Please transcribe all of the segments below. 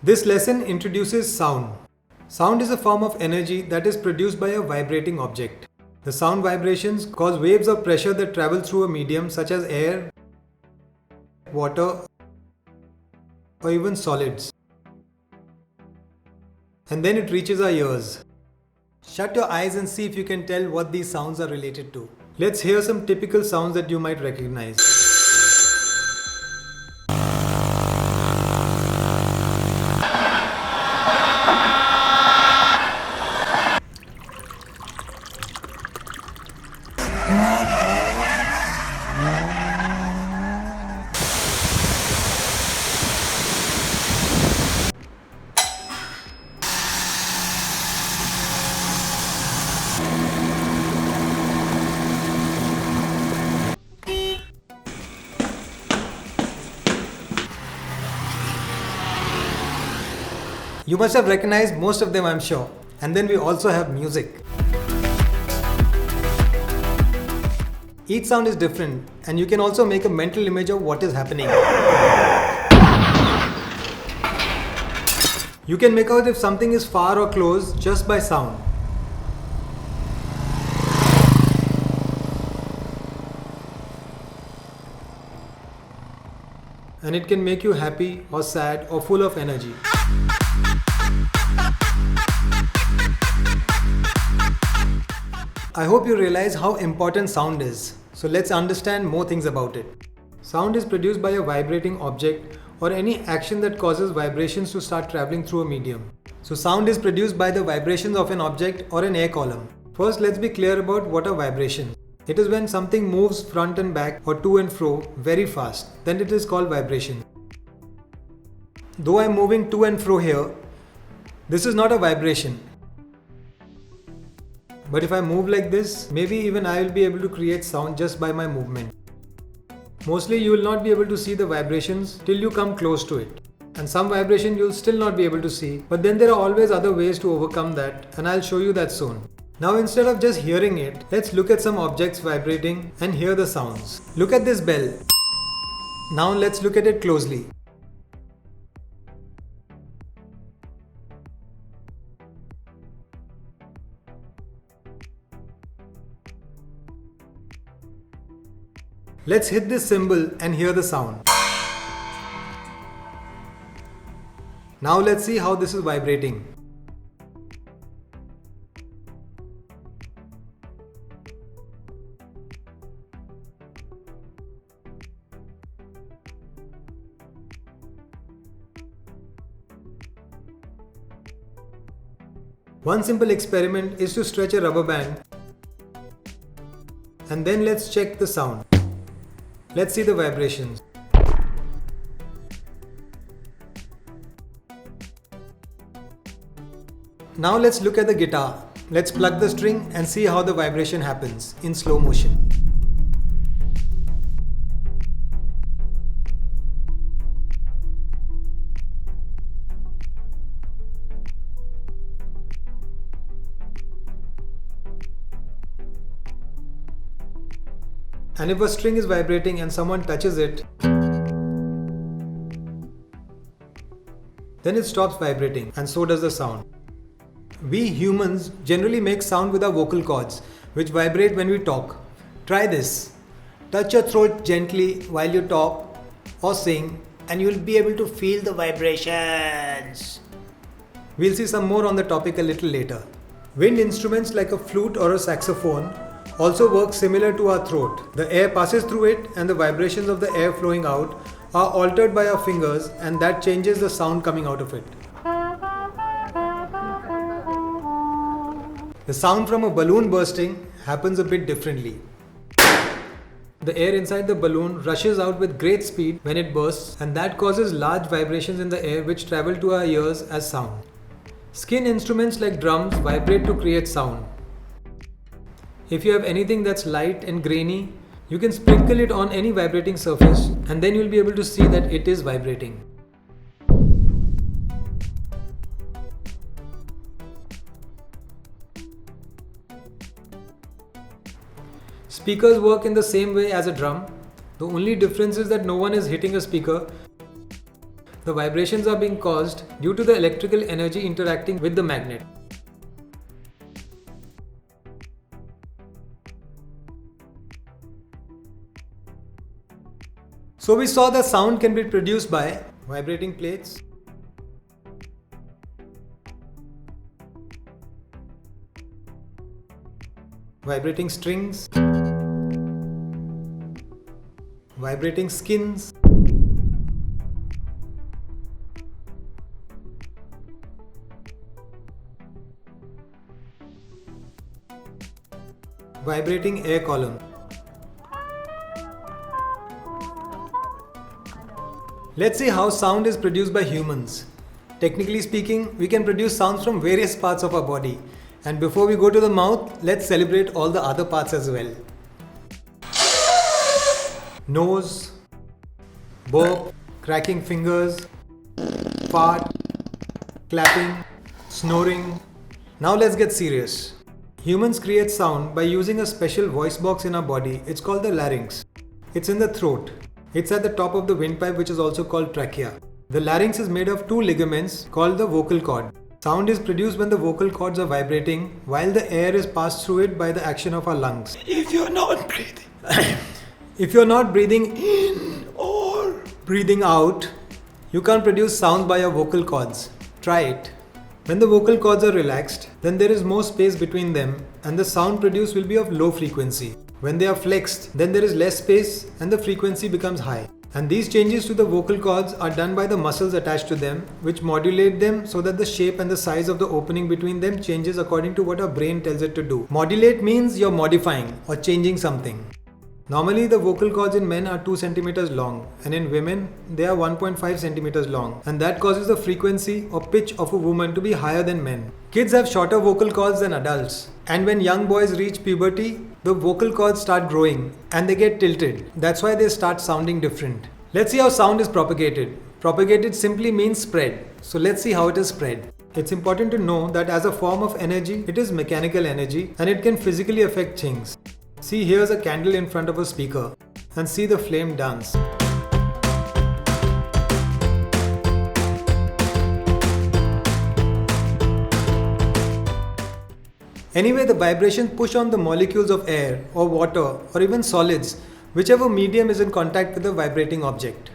This lesson introduces sound. Sound is a form of energy that is produced by a vibrating object. The sound vibrations cause waves of pressure that travel through a medium such as air, water, or even solids. And then it reaches our ears. Shut your eyes and see if you can tell what these sounds are related to. Let's hear some typical sounds that you might recognize. You must have recognized most of them, I'm sure. And then we also have music. Each sound is different, and you can also make a mental image of what is happening. You can make out if something is far or close just by sound. And it can make you happy or sad or full of energy. I hope you realize how important sound is. So let's understand more things about it. Sound is produced by a vibrating object or any action that causes vibrations to start traveling through a medium. So sound is produced by the vibrations of an object or an air column. First, let's be clear about what are vibrations. It is when something moves front and back or to and fro very fast. Then it is called vibration. Though I am moving to and fro here, this is not a vibration. But if I move like this, maybe even I will be able to create sound just by my movement. Mostly you will not be able to see the vibrations till you come close to it. And some vibration you will still not be able to see, but then there are always other ways to overcome that, and I'll show you that soon. Now instead of just hearing it, let's look at some objects vibrating and hear the sounds. Look at this bell. Now let's look at it closely. Let's hit this symbol and hear the sound. Now let's see how this is vibrating. One simple experiment is to stretch a rubber band, and then let's check the sound. Let's see the vibrations. Now let's look at the guitar. Let's plug the string and see how the vibration happens in slow motion. And if a string is vibrating and someone touches it, then it stops vibrating, and so does the sound. We humans generally make sound with our vocal cords, which vibrate when we talk. Try this. Touch your throat gently while you talk or sing, and you'll be able to feel the vibrations. We'll see some more on the topic a little later. Wind instruments like a flute or a saxophone also work similar to our throat. The air passes through it, and the vibrations of the air flowing out are altered by our fingers, and that changes the sound coming out of it. The sound from a balloon bursting happens a bit differently. The air inside the balloon rushes out with great speed when it bursts, and that causes large vibrations in the air which travel to our ears as sound. Skin instruments like drums vibrate to create sound. If you have anything that's light and grainy, you can sprinkle it on any vibrating surface, and then you'll be able to see that it is vibrating. Speakers work in the same way as a drum. The only difference is that no one is hitting a speaker. The vibrations are being caused due to the electrical energy interacting with the magnet. So we saw that sound can be produced by vibrating plates, vibrating strings, vibrating skins, vibrating air column. Let's see how sound is produced by humans. Technically speaking, we can produce sounds from various parts of our body. And before we go to the mouth, let's celebrate all the other parts as well. Nose, burp, cracking fingers, fart, clapping, snoring. Now let's get serious. Humans create sound by using a special voice box in our body. It's called the larynx. It's in the throat. It's at the top of the windpipe, which is also called trachea. The larynx is made of two ligaments called the vocal cord. Sound is produced when the vocal cords are vibrating while the air is passed through it by the action of our lungs. If you're not breathing, If you're not breathing in or breathing out, you can't produce sound by your vocal cords. Try it. When the vocal cords are relaxed, then there is more space between them and the sound produced will be of low frequency. When they are flexed, then there is less space and the frequency becomes high. And these changes to the vocal cords are done by the muscles attached to them, which modulate them so that the shape and the size of the opening between them changes according to what our brain tells it to do. Modulate means you're modifying or changing something. Normally the vocal cords in men are 2 centimeters long and in women they are 1.5 centimeters long, and that causes the frequency or pitch of a woman to be higher than men. Kids have shorter vocal cords than adults, and when young boys reach puberty, the vocal cords start growing and they get tilted. That's why they start sounding different. Let's see how sound is propagated. Propagated simply means spread. So let's see how it is spread. It's important to know that as a form of energy, it is mechanical energy and it can physically affect things. See, here's a candle in front of a speaker and see the flame dance. Anyway, the vibrations push on the molecules of air or water or even solids, whichever medium is in contact with the vibrating object.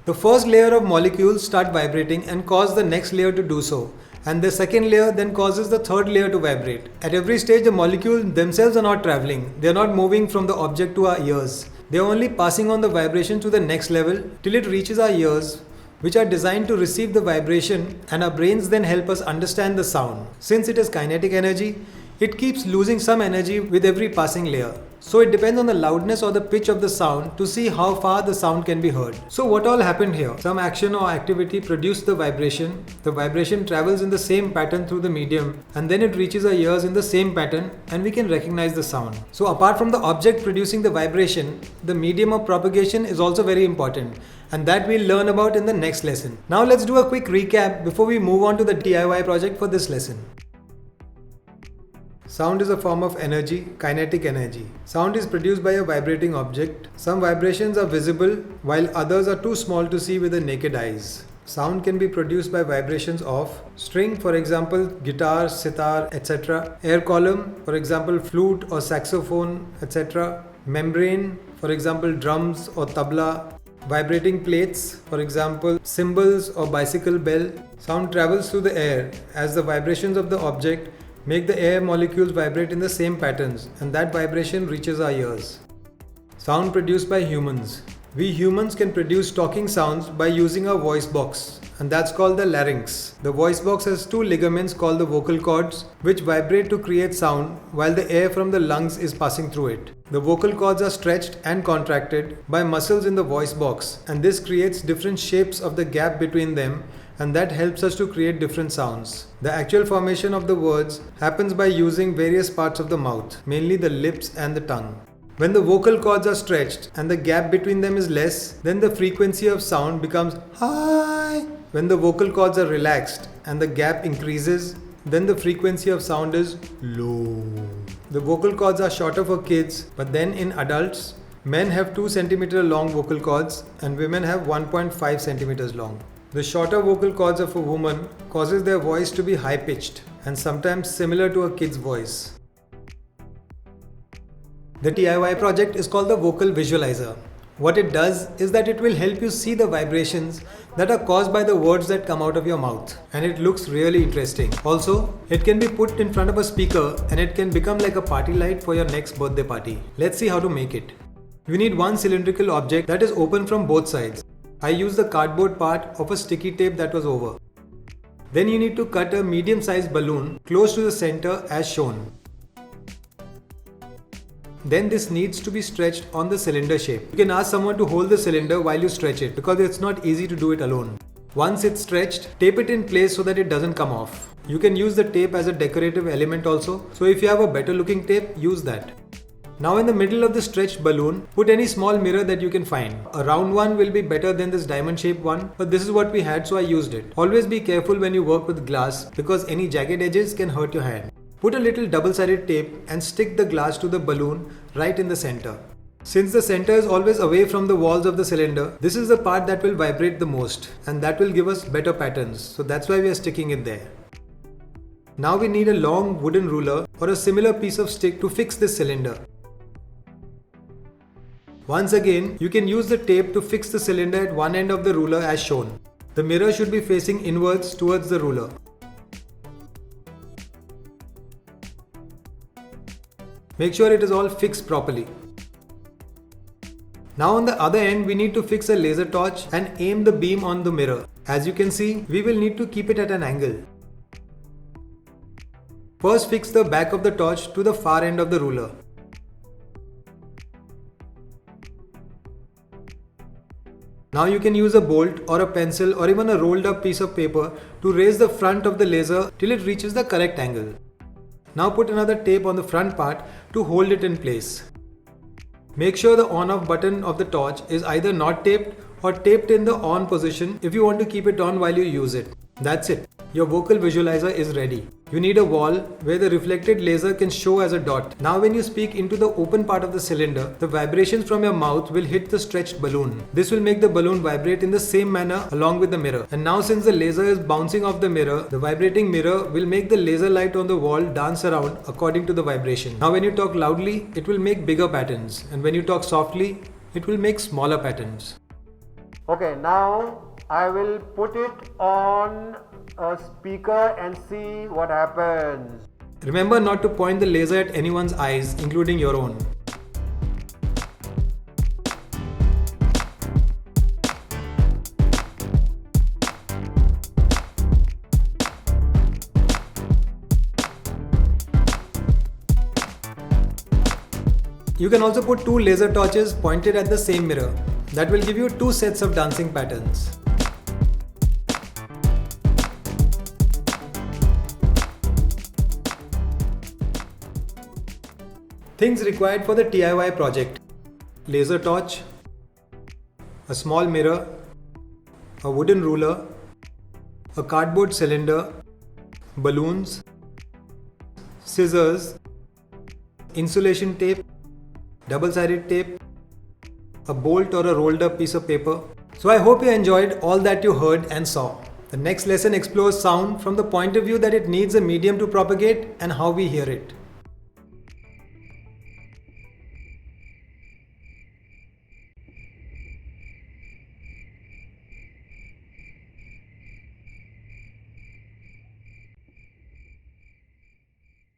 The first layer of molecules start vibrating and cause the next layer to do so. And the second layer then causes the third layer to vibrate. At every stage, the molecules themselves are not traveling. They are not moving from the object to our ears. They are only passing on the vibration to the next level till it reaches our ears, which are designed to receive the vibration, and our brains then help us understand the sound. Since it is kinetic energy, it keeps losing some energy with every passing layer. So it depends on the loudness or the pitch of the sound to see how far the sound can be heard. So what all happened here? Some action or activity produced the vibration. The vibration travels in the same pattern through the medium and then it reaches our ears in the same pattern and we can recognize the sound. So apart from the object producing the vibration, the medium of propagation is also very important, and that we'll learn about in the next lesson. Now let's do a quick recap before we move on to the DIY project for this lesson. Sound is a form of energy, kinetic energy. Sound is produced by a vibrating object. Some vibrations are visible while others are too small to see with the naked eyes. Sound can be produced by vibrations of string, for example guitar, sitar, etc. Air column, for example flute or saxophone, etc. Membrane, for example drums or tabla. Vibrating plates, for example cymbals or bicycle bell. Sound travels through the air as the vibrations of the object make the air molecules vibrate in the same patterns, and that vibration reaches our ears. Sound produced by humans. We humans can produce talking sounds by using our voice box, and that's called the larynx. The voice box has two ligaments called the vocal cords, which vibrate to create sound while the air from the lungs is passing through it. The vocal cords are stretched and contracted by muscles in the voice box, and this creates different shapes of the gap between them, and that helps us to create different sounds. The actual formation of the words happens by using various parts of the mouth, mainly the lips and the tongue. When the vocal cords are stretched and the gap between them is less, then the frequency of sound becomes high. When the vocal cords are relaxed and the gap increases, then the frequency of sound is low. The vocal cords are shorter for kids, but then in adults, Men have 2 centimeter long vocal cords and women have 1.5 centimeters long. The shorter vocal cords of a woman causes their voice to be high pitched and sometimes similar to a kid's voice. The TIY project is called the Vocal Visualizer. What it does is that it will help you see the vibrations that are caused by the words that come out of your mouth, and it looks really interesting. Also, it can be put in front of a speaker and it can become like a party light for your next birthday party. Let's see how to make it. You need one cylindrical object that is open from both sides. I used the cardboard part of a sticky tape that was over. Then you need to cut a medium-sized balloon close to the center as shown. Then this needs to be stretched on the cylinder shape. You can ask someone to hold the cylinder while you stretch it because it's not easy to do it alone. Once it's stretched, tape it in place so that it doesn't come off. You can use the tape as a decorative element also, so if you have a better looking tape, use that. Now in the middle of the stretched balloon, put any small mirror that you can find. A round one will be better than this diamond shaped one, but this is what we had, so I used it. Always be careful when you work with glass because any jagged edges can hurt your hand. Put a little double-sided tape and stick the glass to the balloon right in the center. Since the center is always away from the walls of the cylinder, this is the part that will vibrate the most and that will give us better patterns, so that's why we are sticking it there. Now we need a long wooden ruler or a similar piece of stick to fix this cylinder. Once again, you can use the tape to fix the cylinder at one end of the ruler as shown. The mirror should be facing inwards towards the ruler. Make sure it is all fixed properly. Now on the other end, we need to fix a laser torch and aim the beam on the mirror. As you can see, we will need to keep it at an angle. First, fix the back of the torch to the far end of the ruler. Now you can use a bolt or a pencil or even a rolled up piece of paper to raise the front of the laser till it reaches the correct angle. Now put another tape on the front part to hold it in place. Make sure the on-off button of the torch is either not taped or taped in the on position if you want to keep it on while you use it. That's it. Your vocal visualizer is ready. You need a wall where the reflected laser can show as a dot. Now when you speak into the open part of the cylinder, the vibrations from your mouth will hit the stretched balloon. This will make the balloon vibrate in the same manner along with the mirror. And now since the laser is bouncing off the mirror, the vibrating mirror will make the laser light on the wall dance around according to the vibration. Now when you talk loudly, it will make bigger patterns. And when you talk softly, it will make smaller patterns. Okay, now I will put it on a speaker and see what happens. Remember not to point the laser at anyone's eyes, including your own. You can also put 2 laser torches pointed at the same mirror. That will give you 2 sets of dancing patterns. Things required for the TIY project: laser torch, a small mirror, a wooden ruler, a cardboard cylinder, balloons, scissors, insulation tape, double-sided tape, a bolt or a rolled up piece of paper. So I hope you enjoyed all that you heard and saw. The next lesson explores sound from the point of view that it needs a medium to propagate and how we hear it.